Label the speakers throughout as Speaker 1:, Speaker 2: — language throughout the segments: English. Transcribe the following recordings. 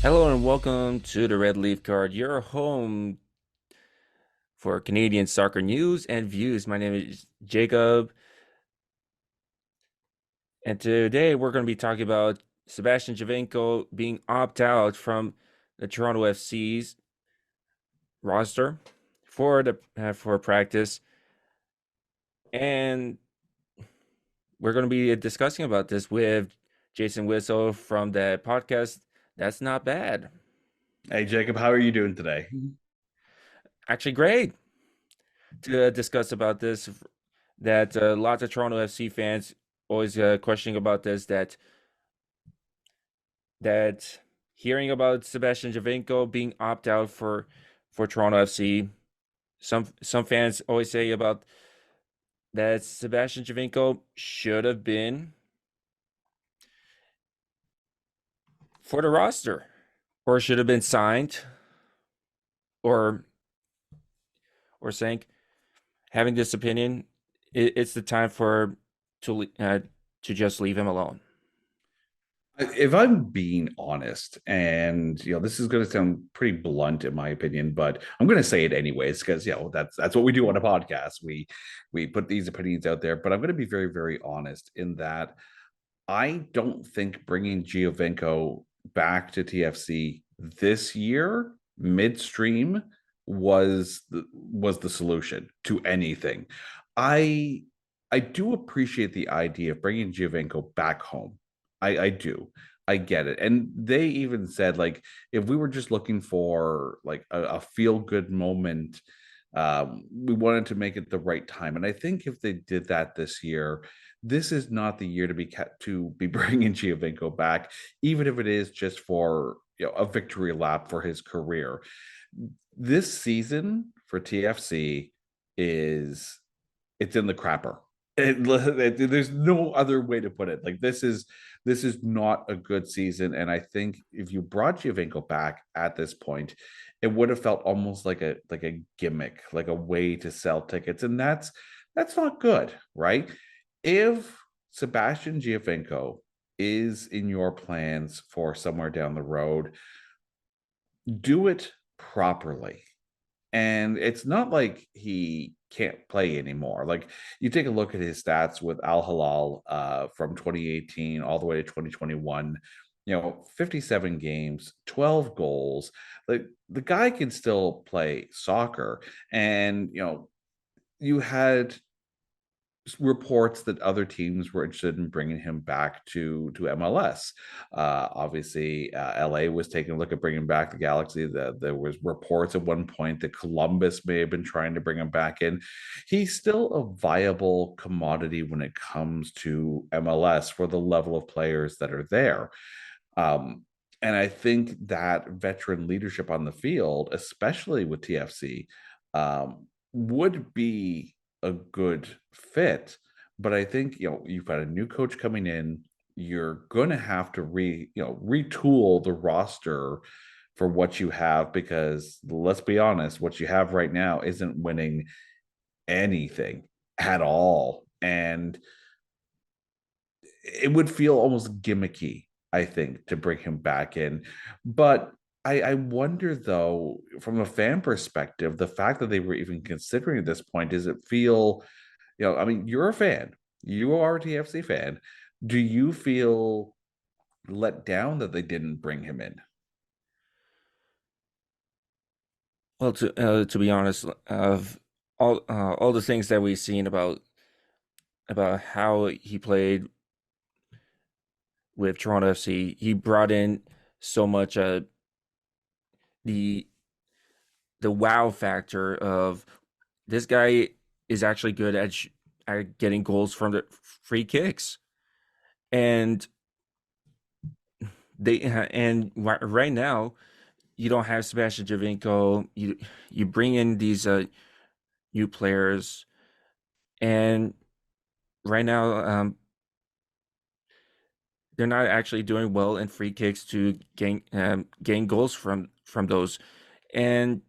Speaker 1: Hello and welcome to the Red Leaf Card, your home for Canadian soccer news and views. My name is Jacob, and today we're going to be talking about Sebastian Giovinco being opt out from the Toronto FC's roster for practice, and we're going to be discussing about this with Jason Whissell from the podcast. That's not bad.
Speaker 2: Hey Jacob, how are you doing today?
Speaker 1: Actually, great to discuss about this. That lots of Toronto FC fans always questioning about this. That hearing about Sebastian Giovinco being opt out for Toronto FC. Some fans always say about that Sebastian Giovinco should have been for the roster or should have been signed or saying having this opinion. It's the time to just leave him alone.
Speaker 2: If I'm being honest, and this is going to sound pretty blunt in my opinion, but I'm going to say it anyways because that's what we do on a podcast. We put these opinions out there, but I'm going to be very very honest in that I don't think bringing Giovinco back to TFC this year midstream was the solution to anything. I I do appreciate the idea of bringing Giovinco back home. I do. I get it. And they even said like if we were just looking for like a feel good moment, we wanted to make it the right time. And I think if they did that this year, this is not the year to be bringing Giovinco back, even if it is just for a victory lap for his career. This season for TFC is it's in the crapper. There's no other way to put it. Like this is not a good season, and I think if you brought Giovinco back at this point, it would have felt almost like a gimmick, like a way to sell tickets, and that's not good, right? If Sebastian Giovinco is in your plans for somewhere down the road, do it properly. And it's not like he can't play anymore. Like you take a look at his stats with Al Hilal from 2018 all the way to 2021, 57 games, 12 goals. Like the guy can still play soccer. And you had reports that other teams were interested in bringing him back to MLS. Obviously, LA was taking a look at bringing back the Galaxy. There was reports at one point that Columbus may have been trying to bring him back in. He's still a viable commodity when it comes to MLS for the level of players that are there. And I think that veteran leadership on the field, especially with TFC, would be a good fit. But I think you've got a new coach coming in. You're going to have to retool the roster for what you have because let's be honest, what you have right now isn't winning anything at all, and it would feel almost gimmicky, I think, to bring him back in. But I wonder though, from a fan perspective, the fact that they were even considering at this point, does it feel, I mean, you're a fan, you are a TFC fan. Do you feel let down that they didn't bring him in?
Speaker 1: Well, to be honest, of all the things that we've seen about how he played with Toronto FC, he brought in so much the the wow factor of this guy is actually good at getting goals from the free kicks, and right now you don't have Sebastian Giovinco. You bring in these new players, and right now they're not actually doing well in free kicks to gain goals from those, and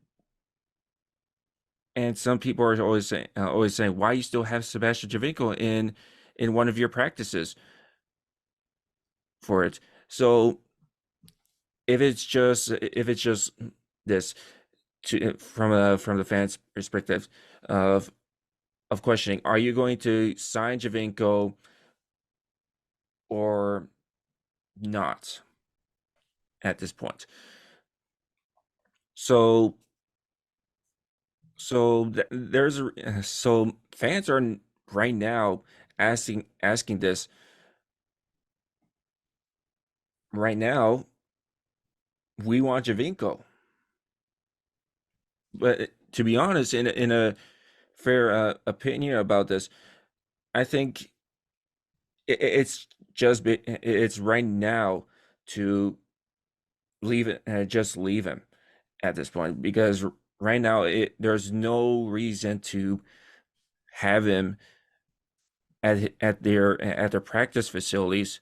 Speaker 1: some people are always saying why you still have Sebastian Javinko in one of your practices for it. So if it's just this from the fans' perspective of questioning, are you going to sign Javinko or not at this point? So so fans are right now asking this right now. We want Javinko, but to be honest, in a fair opinion about this, I think it's right now to leave it just leave him at this point, because right now there's no reason to have him at their practice facilities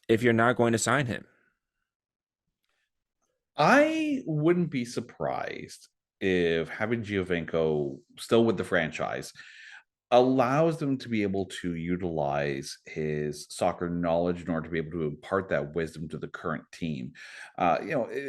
Speaker 1: if you're not going to sign him.
Speaker 2: I wouldn't be surprised if having Giovinco still with the franchise allows them to be able to utilize his soccer knowledge in order to be able to impart that wisdom to the current team.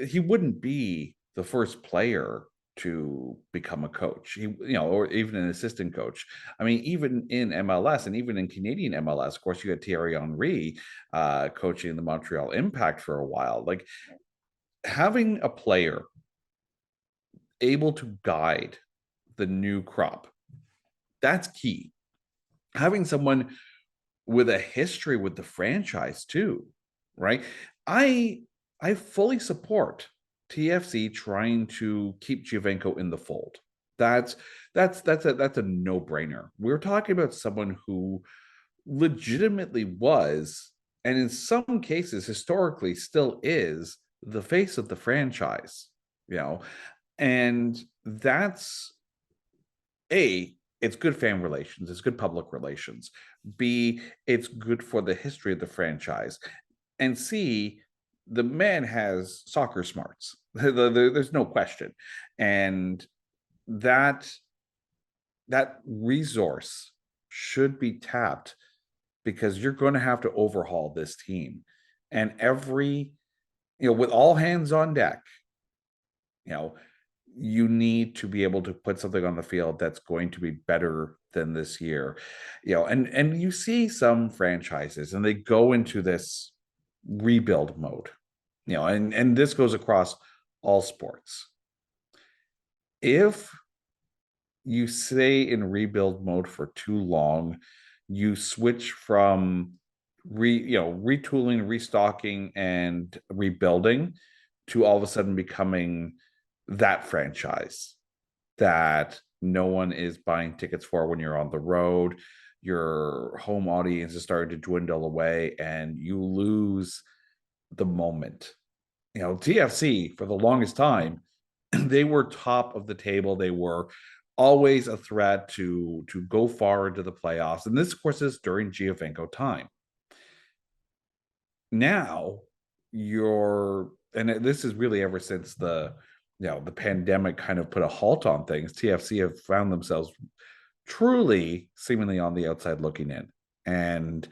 Speaker 2: He wouldn't be the first player to become a coach, or even an assistant coach. I mean, even in MLS and even in Canadian MLS, of course, you had Thierry Henry coaching the Montreal Impact for a while. Like, having a player able to guide the new crop, that's key. Having someone with a history with the franchise too, right? I I fully support TFC trying to keep Giovinco in the fold. That's that's a no-brainer. We're talking about someone who legitimately was, and in some cases historically still is, the face of the franchise, you know, and that's a, it's good fan relations, it's good public relations. B, it's good for the history of the franchise. And C, the man has soccer smarts. There's no question. And that that resource should be tapped, because you're going to have to overhaul this team. And with all hands on deck, you know, you need to be able to put something on the field that's going to be better than this year. And you see some franchises and they go into this rebuild mode, and this goes across all sports. If you stay in rebuild mode for too long, you switch from retooling, restocking, and rebuilding to all of a sudden becoming that franchise that no one is buying tickets for when you're on the road. Your home audience is starting to dwindle away and you lose the moment. TFC for the longest time, they were top of the table. They were always a threat to go far into the playoffs. And this, of course, is during Giovinco time. Now and this is really ever since the pandemic kind of put a halt on things. TFC have found themselves truly seemingly on the outside looking in and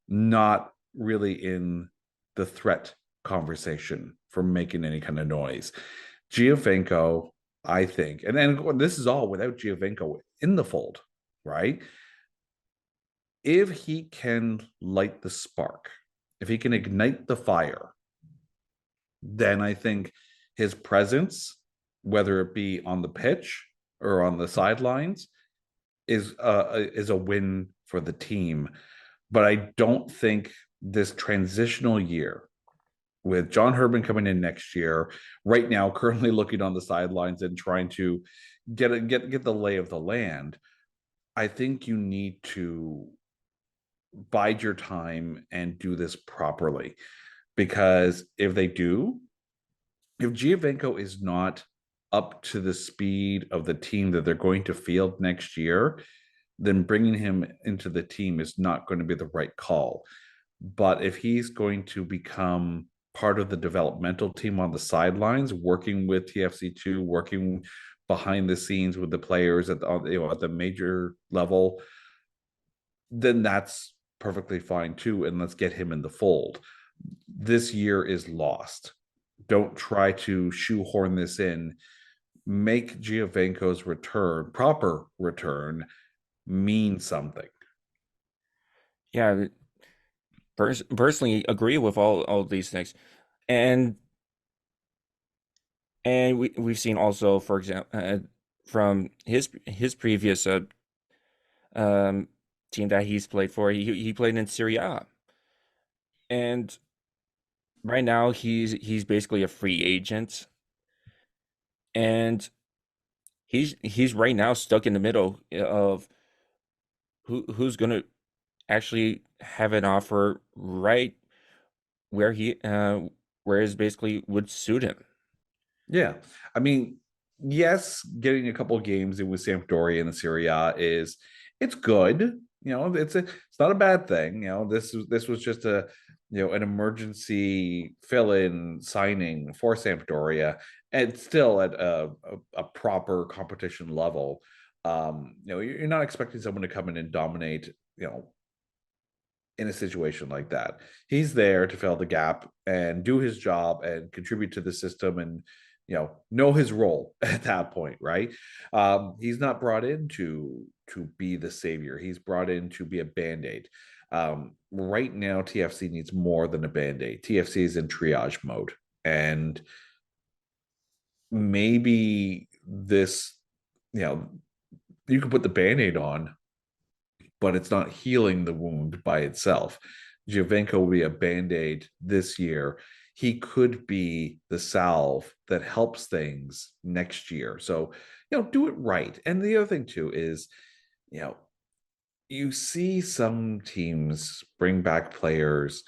Speaker 2: not really in the threat conversation for making any kind of noise. Giovinco, I think, and then this is all without Giovinco in the fold, right? If he can light the spark, if he can ignite the fire, then I think his presence, whether it be on the pitch or on the sidelines, is a win for the team. But I don't think this transitional year, with John Herdman coming in next year, right now currently looking on the sidelines and trying to get the lay of the land, I think you need to bide your time and do this properly. Because if Giovinco is not up to the speed of the team that they're going to field next year, then bringing him into the team is not going to be the right call. But if he's going to become part of the developmental team on the sidelines, working with TFC2, working behind the scenes with the players at the major level, then that's perfectly fine too. And let's get him in the fold. This year is lost Don't try to shoehorn this in. Make Giovinco's return, proper return, mean something.
Speaker 1: Yeah, personally agree with all these things. And we've seen also, for example, from his previous um, team that he's played for, he played in Serie A, and right now he's basically a free agent, and he's right now stuck in the middle of who's gonna actually have an offer right where where is basically would suit him.
Speaker 2: Yeah. I mean, yes, getting a couple of games in with Sampdoria in the Serie A is it's good. It's not a bad thing. This was just a an emergency fill-in signing for Sampdoria, and still at a proper competition level. You're not expecting someone to come in and dominate, in a situation like that. He's there to fill the gap and do his job and contribute to the system and know his role at that point, right? He's not brought in to be the savior. He's brought in to be a band-aid. Right now, TFC needs more than a band-aid. TFC is in triage mode. And maybe this, you know, you can put the band-aid on, but it's not healing the wound by itself. Giovinco will be a band aid this year. He could be the salve that helps things next year. So, do it right. And the other thing, too, is, you know, you see some teams bring back players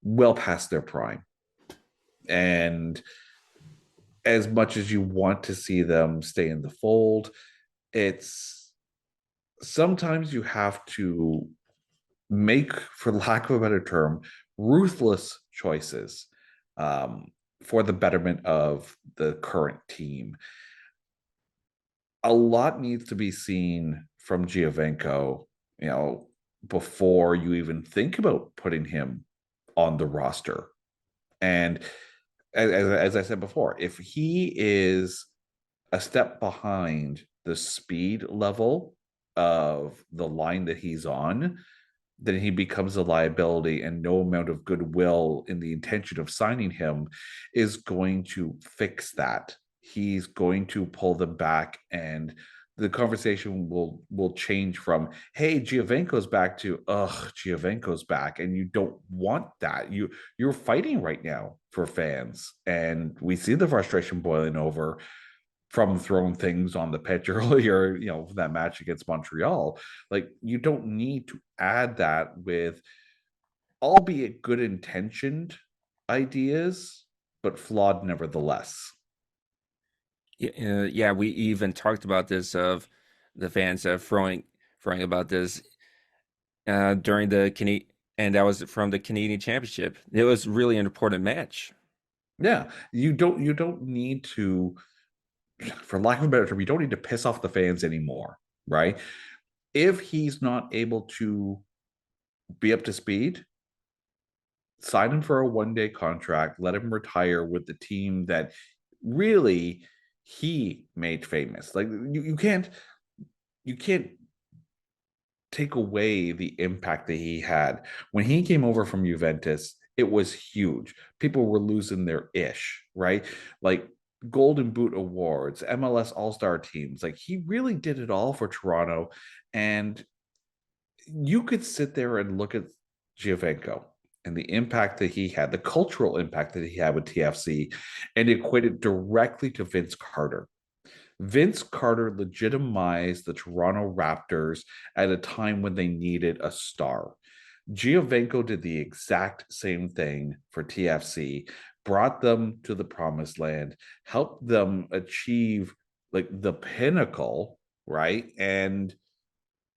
Speaker 2: well past their prime. And as much as you want to see them stay in the fold, it's sometimes you have to make, for lack of a better term, ruthless choices um, for the betterment of the current team. A lot needs to be seen from Giovinco, before you even think about putting him on the roster. And as I said before, if he is a step behind the speed level of the line that he's on, then he becomes a liability, and no amount of goodwill in the intention of signing him is going to fix that. He's going to pull them back, and the conversation will change from "Hey, Giovinco's back" to "Ugh, Giovinco's back," and you don't want that. You're fighting right now for fans, and we see the frustration boiling over from throwing things on the pitch earlier, that match against Montreal. Like, you don't need to add that with, albeit good intentioned ideas, but flawed nevertheless.
Speaker 1: Yeah, we even talked about this of the fans throwing about this during the Canadian, and that was from the Canadian Championship. It was really an important match.
Speaker 2: Yeah, you don't need to, for lack of a better term, you don't need to piss off the fans anymore, right? If he's not able to be up to speed, sign him for a 1 day contract, let him retire with the team that really he made famous. Like, you can't take away the impact that he had. When he came over from Juventus, it was huge. People were losing their ish, right? Like, Golden Boot awards, MLS All-Star teams. Like, he really did it all for Toronto. And you could sit there and look at Giovinco and the impact that he had, the cultural impact that he had with TFC, and equate it directly to Vince Carter. Vince Carter legitimized the Toronto Raptors at a time when they needed a star. Giovinco did the exact same thing for TFC, brought them to the promised land, helped them achieve like the pinnacle, right? And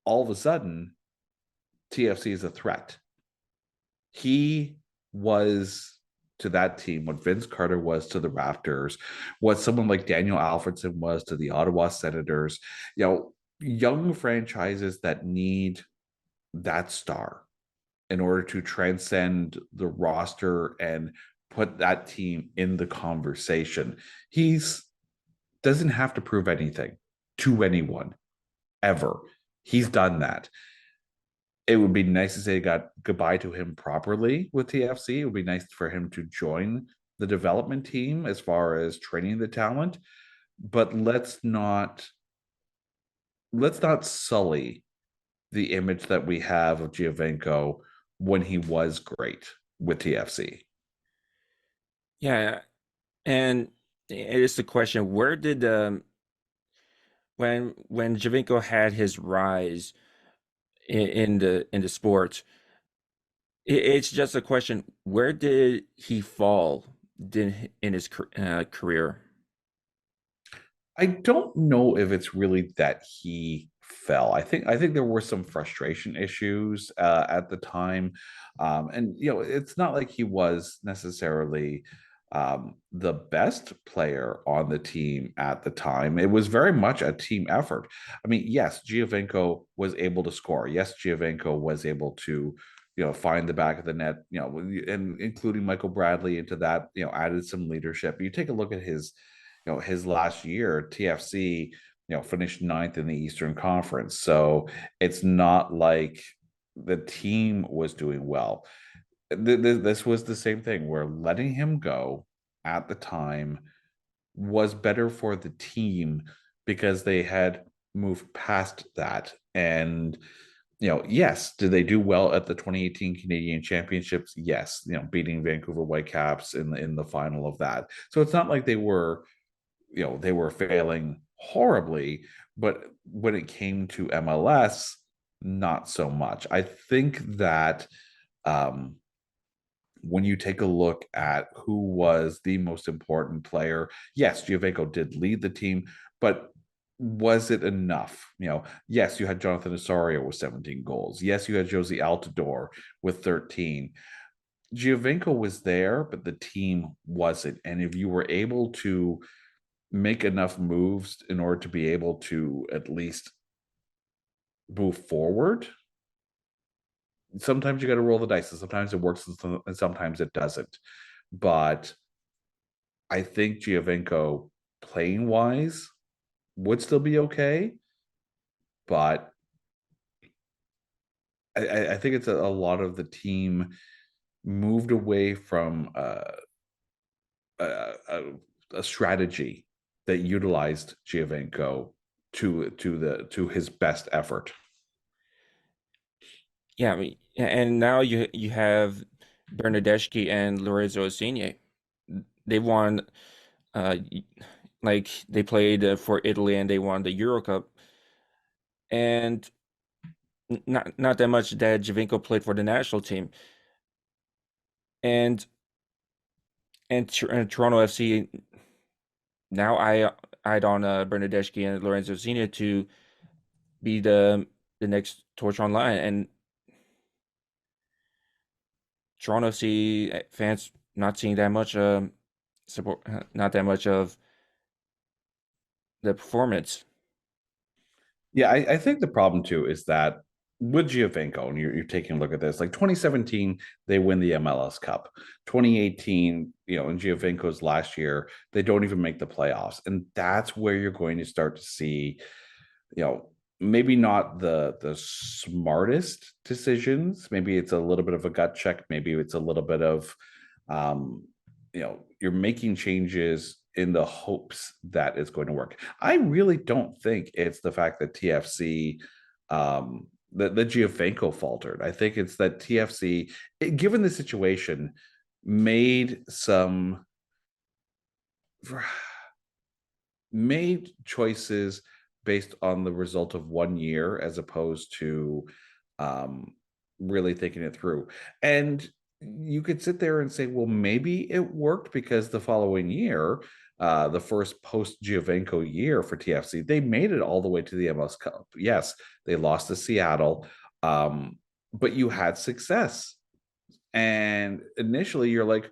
Speaker 2: all of a sudden, TFC is a threat. He was to that team what Vince Carter was to the Raptors, what someone like Daniel Alfredson was to the Ottawa Senators. Young franchises that need that star in order to transcend the roster and put that team in the conversation. He's doesn't have to prove anything to anyone ever. He's done that. It would be nice to say got goodbye to him properly with TFC. It would be nice for him to join the development team as far as training the talent, but let's not sully the image that we have of Giovinco when he was great with TFC.
Speaker 1: Yeah, and it is the question: where did when Javinko had his rise in the sport, it's just a question: where did he fall in his career?
Speaker 2: I don't know if it's really that he fell. I think there were some frustration issues at the time, and it's not like he was necessarily the best player on the team at the time. It was very much a team effort. I mean, yes, Giovinco was able to score. Yes, Giovinco was able to find the back of the net. And including Michael Bradley into that. Added some leadership. You take a look at his last year, TFC, finished ninth in the Eastern Conference. So it's not like the team was doing well. This was the same thing where letting him go at the time was better for the team because they had moved past that. And yes, did they do well at the 2018 Canadian Championships? Yes, beating Vancouver Whitecaps in the final of that. So it's not like they were failing horribly, but when it came to MLS, not so much. I think that um, when you take a look at who was the most important player, yes, Giovinco did lead the team, but was it enough? Yes, you had Jonathan Osorio with 17 goals. Yes, you had Josie Altidore with 13. Giovinco was there, but the team wasn't. And if you were able to make enough moves in order to be able to at least move forward, sometimes you got to roll the dice, and sometimes it works and sometimes it doesn't. But I think Giovinco, playing wise, would still be okay, but I think it's a lot of the team moved away from a, a, a strategy that utilized Giovinco to his best effort.
Speaker 1: Yeah, I mean, and now you have Bernadeschi and Lorenzo Insigne. They won, uh, y- like they played for Italy and they won the Euro Cup. And not that much that Javinko played for the national team. And and Toronto FC now eyed on Bernadeschi and Lorenzo Insigne to be the next torch on line. And Toronto FC fans not seeing that much support, not that much of the performance.
Speaker 2: Yeah, I think the problem too is that with Giovinco, and you're taking a look at this, like 2017, they win the MLS Cup. 2018, in Giovinco's last year, they don't even make the playoffs. And that's where you're going to start to see, maybe not the smartest decisions. Maybe it's a little bit of a gut check. Maybe it's a little bit of you're making changes in the hopes that it's going to work. I really don't think it's the fact that TFC, the Giovinco faltered. I think it's that TFC, given the situation, made some made choices based on the result of one year as opposed to um, really thinking it through. And you could sit there and say, well, maybe it worked because the following year, the first post Giovinco year for TFC, they made it all the way to the MLS Cup. Yes, they lost to Seattle, but you had success. And initially, you're like,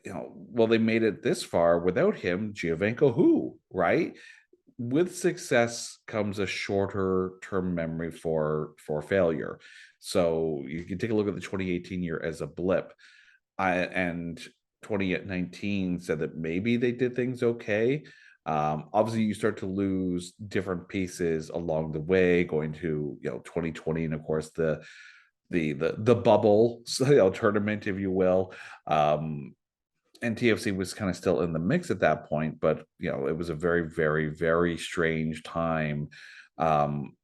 Speaker 2: well, they made it this far without him. Giovinco, who, right? With success comes a shorter term memory for failure. So you can take a look at the 2018 year as a blip. And 2019 said that maybe they did things okay. Obviously, you start to lose different pieces along the way, going to 2020, and of course the bubble tournament, if you will. And TFC was kind of still in the mix at that point, but it was a very, very, very strange time. Um,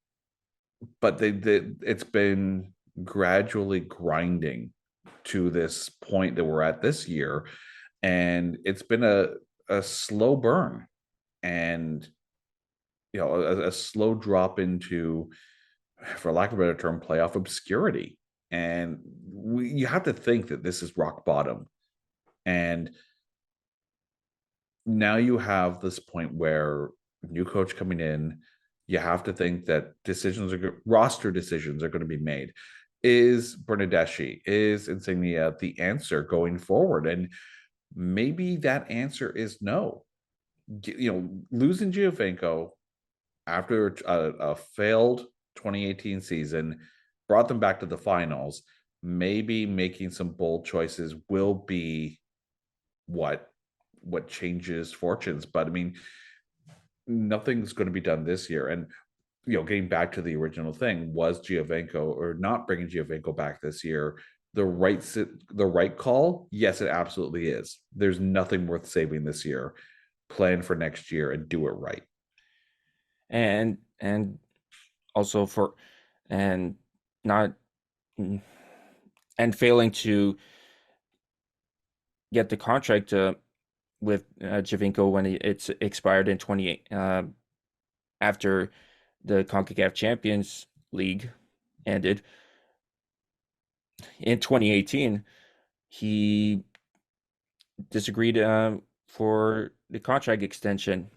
Speaker 2: but it's been gradually grinding to this point that we're at this year, and it's been a slow burn, and a slow drop into, for lack of a better term, playoff obscurity. And you have to think that this is rock bottom, and now you have this point where new coach coming in, you have to think that roster decisions are going to be made. Is Bernadeschi, is Insignia the answer going forward? And maybe that answer is no. Losing Giovinco after a failed 2018 season brought them back to the finals. Maybe making some bold choices will be what changes fortunes. But I mean, nothing's going to be done this year. And getting back to the original thing, was Giovinco, or not bringing Giovinco back this year, the right call? Yes, it absolutely is. There's nothing worth saving this year. Plan for next year and do it right.
Speaker 1: And also for and not and failing to get the contract with Javinko when it's expired in 28 after the CONCACAF Champions League ended in 2018. He disagreed for the contract extension,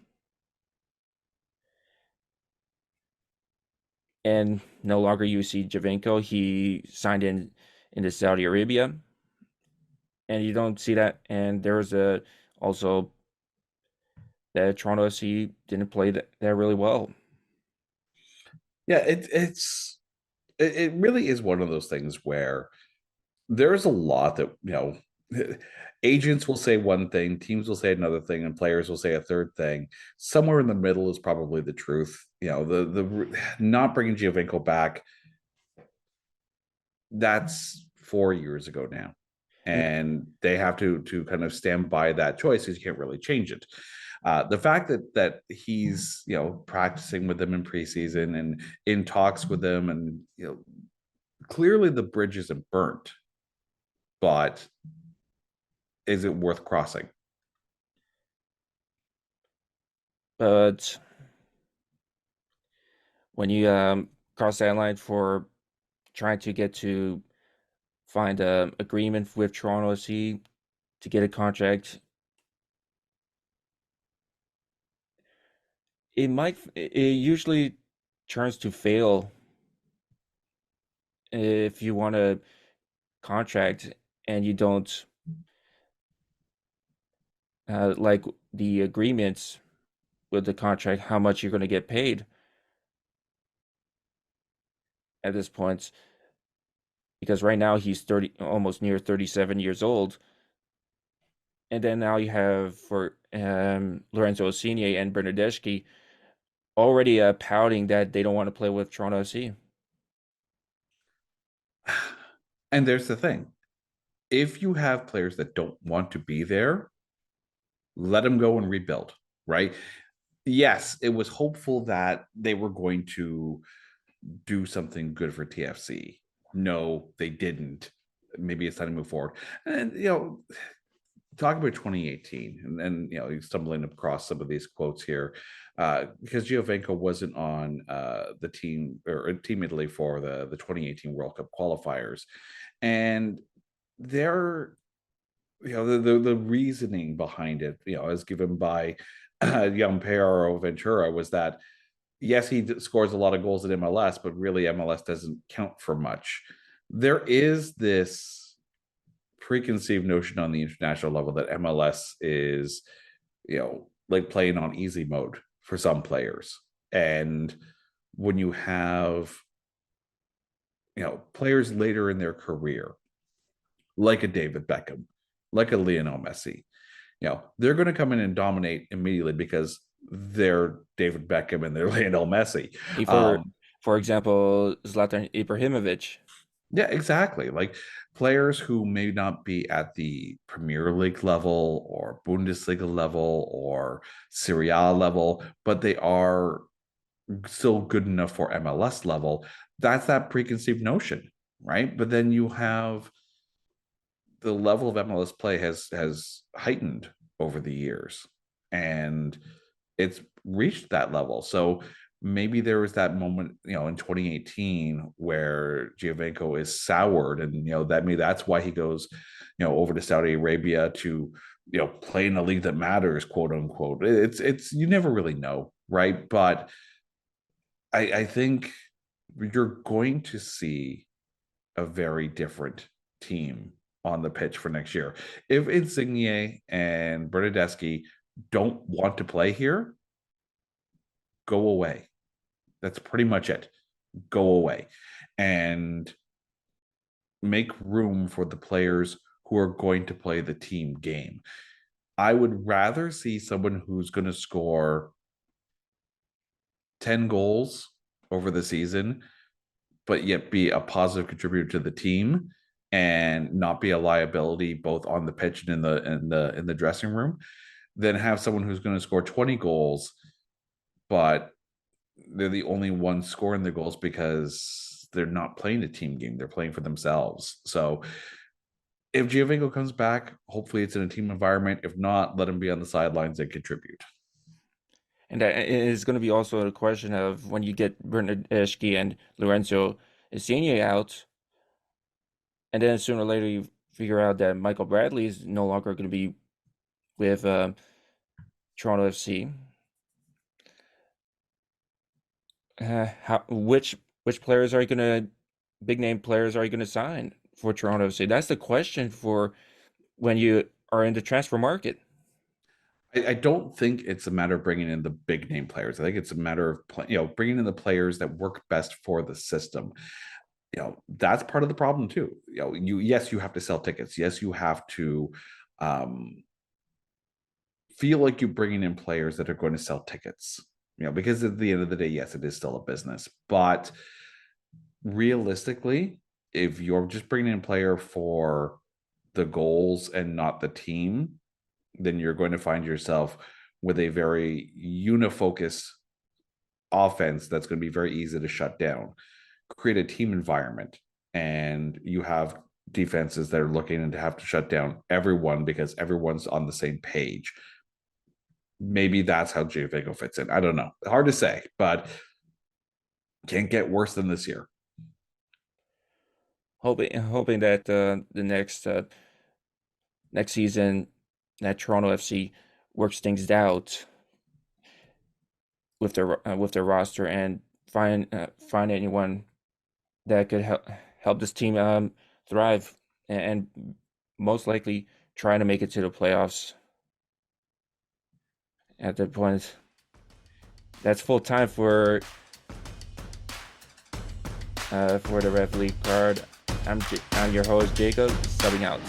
Speaker 1: and no longer you see Javinko. He signed into Saudi Arabia, and you don't see that. And there was a also that Toronto FC didn't play that really well.
Speaker 2: Yeah, it really is one of those things where there's a lot that agents will say one thing, teams will say another thing, and players will say a third thing. Somewhere in the middle is probably the truth. The not bringing Giovinco back, that's 4 years ago now,
Speaker 1: And
Speaker 2: and they have to kind of stand by that choice because you can't really change it. The fact that he's practicing with them in preseason and in talks with them, and clearly the bridge isn't burnt, but is it worth crossing?
Speaker 1: but when you cross that line for trying to get to find a agreement with Toronto FC to get a contract, it usually turns to fail if you want a contract and you don't like the agreements with the contract, how much you're going to get paid at this point. Because right now he's 30, almost near 37 years old. And then now you have for Lorenzo Insigne and Bernardeschi already pouting that they don't want to play with Toronto FC.
Speaker 2: And there's the thing: if you have players that don't want to be there, let them go and rebuild, right? Yes, it was hopeful that they were going to do something good for TFC. No, they didn't. Maybe it's time to move forward. And talk about 2018, and stumbling across some of these quotes here, because Giovinco wasn't on the team, or Team Italy, for the 2018 World Cup qualifiers, and they're the reasoning behind it, as given by Gianpiero Ventura, was that yes, he scores a lot of goals in MLS, but really MLS doesn't count for much. There is this preconceived notion on the international level that MLS is, like playing on easy mode for some players. And when you have, players later in their career, like a David Beckham, like a Lionel Messi. They're going to come in and dominate immediately because they're David Beckham and they're Lionel Messi.
Speaker 1: For
Speaker 2: Um,
Speaker 1: for example, Zlatan Ibrahimovic.
Speaker 2: yeah, exactly. Like players who may not be at the Premier League level or Bundesliga level or Serie A level, but they are still good enough for MLS level. That's that preconceived notion, right? But then you have the level of MLS play has heightened over the years, and it's reached that level. So maybe there was that moment, in 2018 where Giovinco is soured, and that's why he goes, over to Saudi Arabia to play in a league that matters, quote unquote. It's you never really know, right? But I think you're going to see a very different team on the pitch for next year. If Insigne and Bernadeschi don't want to play here, go away. That's pretty much it. Go away and make room for the players who are going to play the team game. I would rather see someone who's going to score 10 goals over the season but yet be a positive contributor to the team and not be a liability both on the pitch and in the dressing room, then have someone who's going to score 20 goals, but they're the only ones scoring the goals because they're not playing a team game. They're playing for themselves. So if Giovinco comes back, hopefully it's in a team environment. If not, let him be on the sidelines and contribute.
Speaker 1: And that is going to be also a question of when you get Bernardeschi and Lorenzo Insigne out, and then sooner or later you figure out that Michael Bradley is no longer going to be with Toronto FC. Which players are you going to big name players are you going to sign for Toronto FC? That's the question for when you are in the transfer market.
Speaker 2: I don't think it's a matter of bringing in the big name players. I think it's a matter of bringing in the players that work best for the system. That's part of the problem too. You have to sell tickets. Yes, you have to um, feel like you're bringing in players that are going to sell tickets. Because at the end of the day, yes, it is still a business. But realistically, if you're just bringing in a player for the goals and not the team, then you're going to find yourself with a very unifocus offense that's going to be very easy to shut down. Create a team environment, and you have defenses that are looking to have to shut down everyone because everyone's on the same page. Maybe that's how Giovinco fits in. I don't know. Hard to say, but can't get worse than this year.
Speaker 1: Hoping that the next season that Toronto FC works things out with their roster and find anyone that could help this team thrive and most likely try to make it to the playoffs at that point. That's full time for the Red League card. I'm your host Jacob, subbing out.